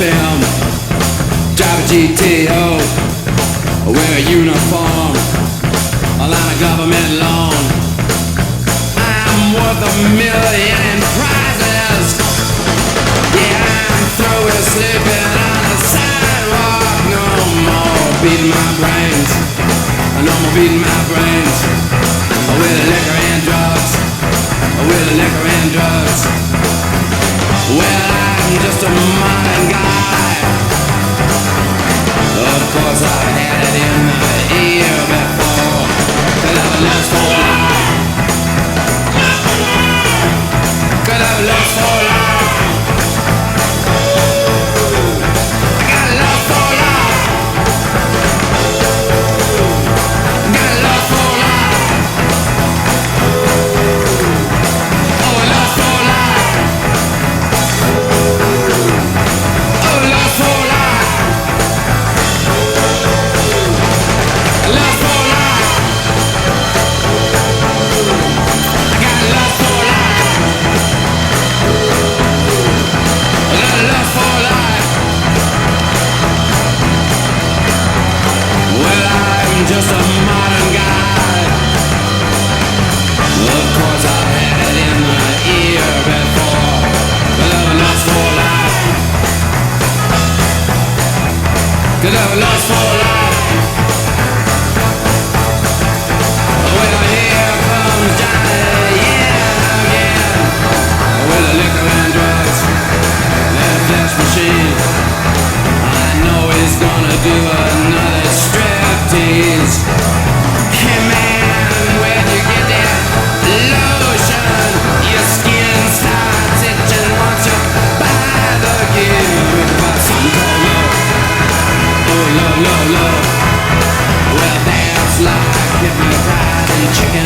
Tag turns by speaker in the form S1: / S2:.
S1: film, drive a GTO, wear a uniform, a line of government loan. I'm worth $1 million in prizes. Yeah, I'm through with sleeping on the sidewalk. No more beating my brains. No more beating my brains with liquor and drugs. With liquor and drugs. Well, I'm just a modern guy. Of course, I've had it in the ear before. Could have lust for life. Could have lust for life. I got lust for life. Got lust for life. Oh, lust for life. Oh, lust for life. Lust for life. I got lust for life. Lust for life. Well, I'm just a modern guy. Of course, I've had it in my ear before. Lust for life. Could have lust for life. Well, here comes Johnny, yeah, again. With the liquor and drugs, that flesh machine. I know he's gonna do another striptease. Hey man, where'd you get that lotion? Your skin starts itching once you buy the gear. We can buy something called love. Oh, love, love, love. Well, that's like hypnotizing chicken